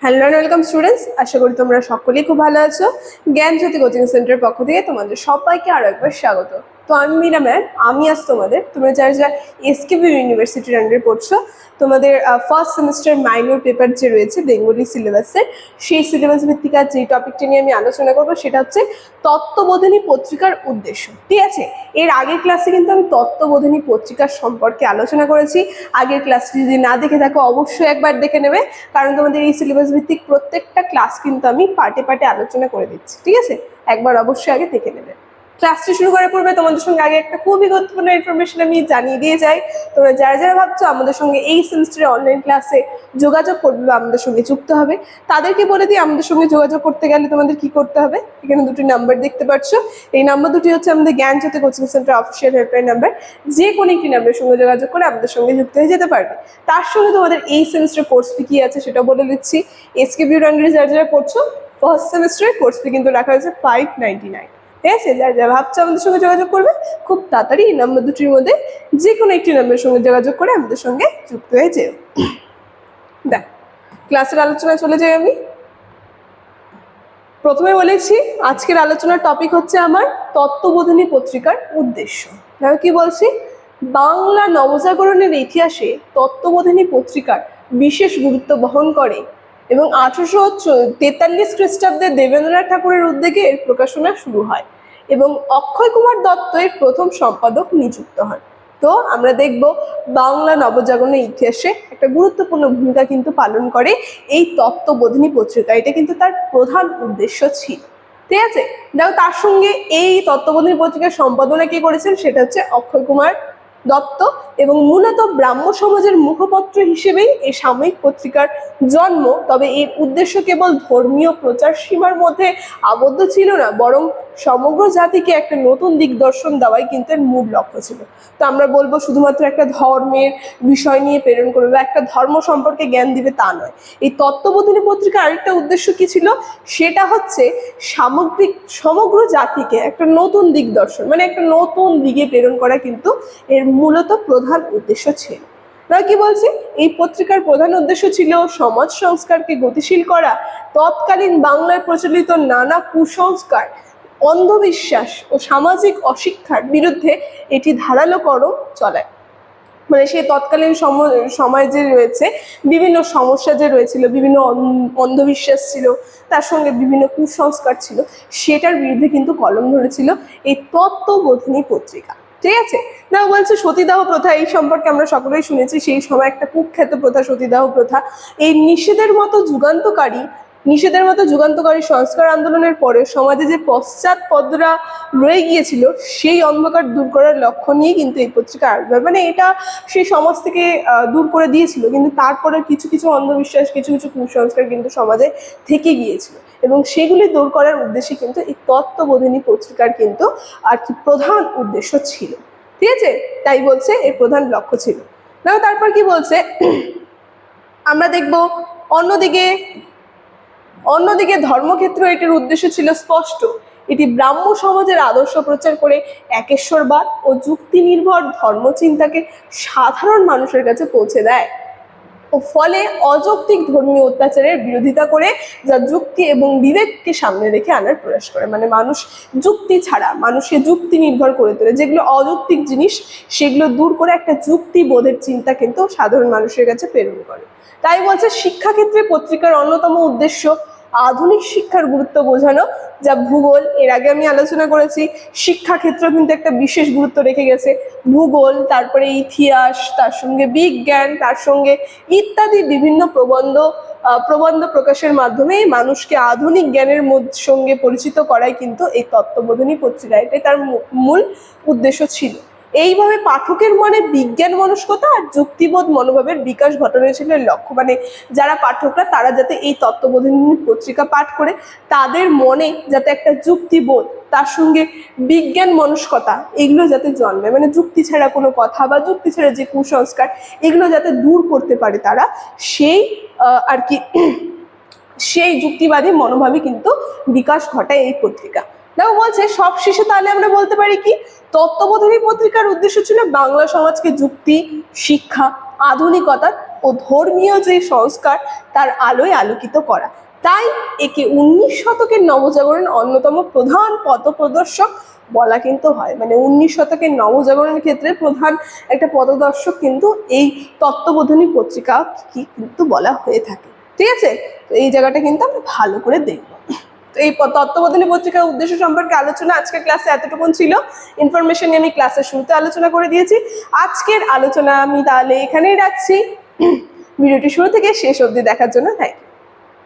Hello and welcome students, আশা করি তোমরা সকলেই খুব ভালো আছো। জ্ঞানজ্যোতি কোচিং সেন্টারের পক্ষ থেকে তোমাদের সবাইকে আরো একবার স্বাগত। তো আমি মীরা ম্যাম, আমি আজ তোমরা যারা যারা এসকেবি ইউনিভার্সিটির আন্ডারে পড়ছো, তোমাদের ফার্স্ট সেমিস্টার মাইনর পেপার যে রয়েছে বেঙ্গলি সিলেবাসের, সেই সিলেবাস ভিত্তিক আজ যে টপিকটা নিয়ে আমি আলোচনা করবো সেটা হচ্ছে তত্ত্ববোধিনী পত্রিকার উদ্দেশ্য। ঠিক আছে, এর আগের ক্লাসে কিন্তু আমি তত্ত্ববোধিনী পত্রিকার সম্পর্কে আলোচনা করেছি। আগের ক্লাসটি যদি না দেখে থাকো অবশ্যই একবার দেখে নেবে, কারণ তোমাদের এই সিলেবাস ভিত্তিক প্রত্যেকটা ক্লাস কিন্তু আমি পার্টে পার্টে আলোচনা করে দিচ্ছি। ঠিক আছে, একবার অবশ্যই আগে দেখে নেবে। ক্লাসটি শুরু করার পূর্বে তোমাদের সঙ্গে আগে একটা খুবই গুরুত্বপূর্ণ ইনফরমেশন আমি জানিয়ে দিয়ে যাই। তোমরা যারা যারা ভাবছো আমাদের সঙ্গে এই সেমিস্টারে অনলাইন ক্লাসে যোগাযোগ করবে বা আমাদের সঙ্গে যুক্ত হবে, তাদেরকে বলে দিই আমাদের সঙ্গে যোগাযোগ করতে গেলে তোমাদের কি করতে হবে। এখানে দুটি নাম্বার দেখতে পাচ্ছ, এই নাম্বার দুটি হচ্ছে আমাদের Gyanjyoti coaching centre official helpline number. যে কোনো একটি নাম্বারের সঙ্গে যোগাযোগ করে আমাদের সঙ্গে যুক্ত হয়ে যেতে পারবে। তার সঙ্গে তোমাদের এই সেমিস্টার কোর্স ফি কি আছে সেটা বলে দিচ্ছি। এসকেবির আন্ডারে যারা যারা পড়ছো, ফার্স্ট সেমিস্টারের কোর্স ফি কিন্তু রাখা হয়েছে 599। ঠিক আছে, যারা যারা ভাবছো আমাদের সঙ্গে যোগাযোগ করবে, খুব তাড়াতাড়ি এই নাম্বার দুটির মধ্যে যে কোনো একটি নাম্বারের সঙ্গে যোগাযোগ করে আমাদের সঙ্গে যুক্ত হয়ে যেও। দেখ, ক্লাসের আলোচনায় চলে যাই আমি। প্রথমে বলেছি আজকের আলোচনার টপিক হচ্ছে আমার তত্ত্ববোধিনী পত্রিকার উদ্দেশ্য। দেখো কি বলছি, বাংলা নবজাগরণের ইতিহাসে তত্ত্ববোধিনী পত্রিকার বিশেষ গুরুত্ব বহন করে এবং 1843 খ্রিস্টাব্দে দেবেন্দ্রনাথ ঠাকুরের উদ্যোগে এর প্রকাশনা শুরু হয় এবং অক্ষয় কুমার দত্ত এর প্রথম সম্পাদক নিযুক্ত হন। তো আমরা দেখব বাংলা নবজাগরণের ইতিহাসে একটা গুরুত্বপূর্ণ ভূমিকা কিন্তু পালন করে এই তত্ত্ববোধিনী পত্রিকা। এটা কিন্তু তার প্রধান উদ্দেশ্য ছিল। ঠিক আছে, দেখো তার সঙ্গে এই তত্ত্ববোধিনী পত্রিকার সম্পাদনা কে করেছেন সেটা হচ্ছে অক্ষয় কুমার দত্ত, এবং মূলত ব্রাহ্ম সমাজের মুখপত্র হিসেবেই এই সাময়িক পত্রিকার জন্ম। তবে এর উদ্দেশ্য কেবল ধর্মীয় প্রচার সীমার মধ্যে আবদ্ধ ছিল না, বরং সমগ্র জাতিকে একটা নতুন দিগদর্শন দেওয়াই কিন্তু এর মূল লক্ষ্য ছিল। তো আমরা বলবো শুধুমাত্র একটা ধর্মের বিষয় নিয়ে প্রেরণ করবে বা একটা ধর্ম সম্পর্কে জ্ঞান দিবে তা নয়। এই তত্ত্ববোধিনী পত্রিকার আরেকটা উদ্দেশ্য কি ছিল, সেটা হচ্ছে সমগ্র জাতিকে একটা নতুন দিগদর্শন, মানে একটা নতুন দিকে প্রেরণ করা কিন্তু এর মূলত প্রধান উদ্দেশ্য ছিল। না কি বলছি, এই পত্রিকার প্রধান উদ্দেশ্য ছিল সমাজ সংস্কারকে গতিশীল করা, তৎকালীন বাংলায় প্রচলিত নানা কুসংস্কার, অন্ধবিশ্বাস ও সামাজিক অশিক্ষার বিরুদ্ধে এটি ধারালো কদম চলায়। মানে সেই তৎকালীন সময় যে রয়েছে বিভিন্ন সমস্যা যে রয়েছিল, বিভিন্ন অন্ধবিশ্বাস ছিল, তার সঙ্গে বিভিন্ন কুসংস্কার ছিল, সেটার বিরুদ্ধে কিন্তু কলম ধরেছিল এই তত্ত্ববোধিনী পত্রিকা। ঠিক আছে, না বলছে সতীদাহ প্রথা, এই সম্পর্কে আমরা সকলেই শুনেছি। সেই সময় একটা কুখ্যাত প্রথা সতীদাহ প্রথা। এই নিষেধের মতো যুগান্তকারী সংস্কার আন্দোলনের পরে সমাজে যে পশ্চাৎপদরা রয়ে গিয়েছিল সেই অন্ধকার দূর করার লক্ষ্য নিয়ে কিন্তু এই পত্রিকা আবির্ভাব। মানে এটা সেই সমাজ থেকে দূর করে দিয়েছিল, কিন্তু তারপরে কিছু কিছু অন্ধবিশ্বাস, কিছু কিছু কুসংস্কার কিন্তু সমাজে থেকে গিয়েছিল, এবং সেগুলি দূর করার উদ্দেশ্যে কিন্তু এই তত্ত্ববোধিনী পত্রিকার কিন্তু আর কি প্রধান উদ্দেশ্য ছিল। ঠিক আছে, তাই বলছে এর প্রধান লক্ষ্য ছিল। দেখো তারপর কি বলছে, আমরা দেখব অন্যদিকে ধর্মক্ষেত্র এটির উদ্দেশ্য ছিল স্পষ্ট। এটি ব্রাহ্ম সমাজের আদর্শ প্রচার করে একেশ্বরবাদ ও যুক্তি নির্ভর ধর্মচিন্তাকে সাধারণ মানুষের কাছে পৌঁছে দেয় ও ফলে অযৌক্তিক ধর্মীয় অত্যাচারের বিরোধিতা করে, যা যুক্তি এবং বিবেককে সামনে রেখে আনার প্রয়াস করে। মানে মানুষ যুক্তি ছাড়া, মানুষকে যুক্তি নির্ভর করে তোলে, যেগুলো অযৌক্তিক জিনিস সেগুলো দূর করে একটা যুক্তিবোধের চিন্তা কিন্তু সাধারণ মানুষের কাছে প্রেরণ করে। তাই বলছে শিক্ষাক্ষেত্রে পত্রিকার অন্যতম উদ্দেশ্য আধুনিক শিক্ষার গুরুত্ব বোঝানো, যা ভূগোল, এর আগে আমি আলোচনা করেছি, শিক্ষাক্ষেত্র কিন্তু একটা বিশেষ গুরুত্ব রেখে গেছে। ভূগোল, তারপরে ইতিহাস, তার সঙ্গে বিজ্ঞান, তার সঙ্গে ইত্যাদি বিভিন্ন প্রবন্ধ প্রকাশের মাধ্যমে মানুষকে আধুনিক জ্ঞানের সঙ্গে পরিচিত করাই কিন্তু এই তত্ত্ববোধিনী পত্রিকা, এটাই তার মূল উদ্দেশ্য ছিল। এইভাবে পাঠকের মনে বিজ্ঞান মনস্কতা আর যুক্তিবোধ মনোভাবের বিকাশ ঘটানো ছিল লক্ষ্য। মানে যারা পাঠকরা তারা যাতে এই তত্ত্ববোধিনী পত্রিকা পাঠ করে তাদের মনে যাতে একটা যুক্তিবোধ, তার সঙ্গে বিজ্ঞান মনস্কতা এগুলো যাতে জন্মে, মানে যুক্তি ছাড়া কোনো কথা বা যুক্তি ছাড়া যে কুসংস্কার এগুলো যাতে দূর করতে পারে তারা, সেই আর কি সেই যুক্তিবাদী মনোভাবই কিন্তু বিকাশ ঘটায় এই পত্রিকা। দেখো বলছে সব শেষে তাহলে আমরা বলতে পারি কি, তত্ত্ববোধিনী পত্রিকার উদ্দেশ্য ছিল বাংলা সমাজকে যুক্তি, শিক্ষা, আধুনিকতার ও ধর্মীয় যে সংস্কার তার আলোয় আলোকিত করা। তাই একে 19 শতকের নবজাগরণ অন্যতম প্রধান পথপ্রদর্শক বলা কিন্তু হয়। মানে 19 শতকের নবজাগরণের ক্ষেত্রে প্রধান একটা পথদর্শক কিন্তু এই তত্ত্ববোধিনী পত্রিকা কি কিন্তু বলা হয়ে থাকে। ঠিক আছে, তো এই জায়গাটা কিন্তু আমরা ভালো করে দেখবো। তো এই তত্ত্ববোধিনী পত্রিকার উদ্দেশ্য সম্পর্কে আলোচনা আজকের ক্লাসে এতটুকুন ছিল। ইনফরমেশন আমি ক্লাসের শুরুতে আলোচনা করে দিয়েছি। আজকের আলোচনা আমি তাহলে এখানেই রাখছি। ভিডিওটি শুরু থেকে শেষ অবধি দেখার জন্য থ্যাংক ইউ।